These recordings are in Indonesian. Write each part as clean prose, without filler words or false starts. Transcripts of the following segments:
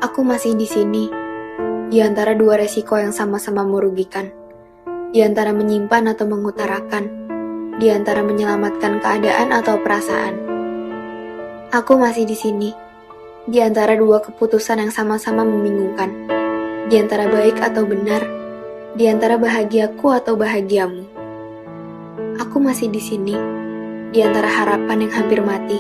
Aku masih di sini, di antara dua resiko yang sama-sama merugikan, di antara menyimpan atau mengutarakan, di antara menyelamatkan keadaan atau perasaan. Aku masih di sini, di antara dua keputusan yang sama-sama membingungkan, di antara baik atau benar, di antara bahagiaku atau bahagiamu. Aku masih di sini, di antara harapan yang hampir mati,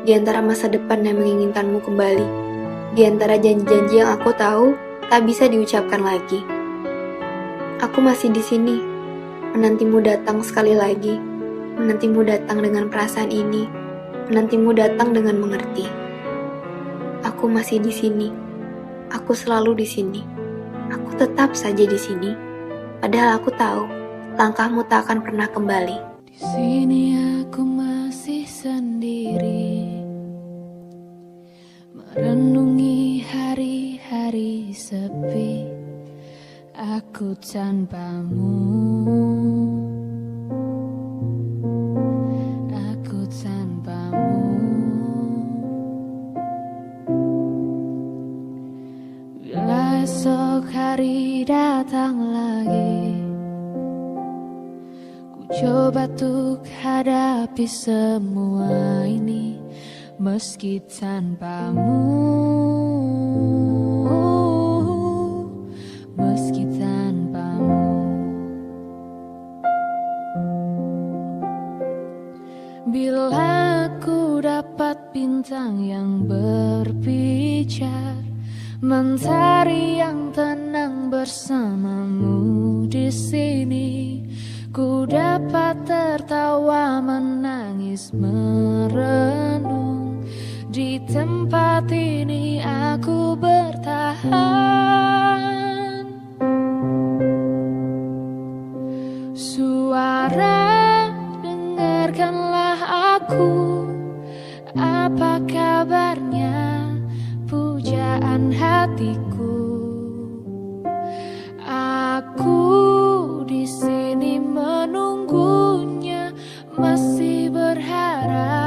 di antara masa depan yang menginginkanmu kembali, di antara janji-janji yang aku tahu tak bisa diucapkan lagi. Aku masih di sini, menantimu datang sekali lagi, menantimu datang dengan perasaan ini, menantimu datang dengan mengerti. Aku masih di sini, aku selalu di sini, aku tetap saja di sini, padahal aku tahu langkahmu tak akan pernah kembali. Di sini aku masih sendiri, merenungi hari-hari sepi, aku tanpamu, aku tanpamu. Bila esok hari datang lagi, ku coba untuk hadapi semua ini, meski tanpamu, meski tanpamu. Bila aku dapat bintang yang berbicara, mentari yang tenang bersamamu di sini, ku dapat tertawa, menangis, merenung. Di tempat ini aku bertahan. Suara, dengarkanlah aku. Apa kabarnya, pujaan hatiku? Aku di sini menunggunya, masih berharap.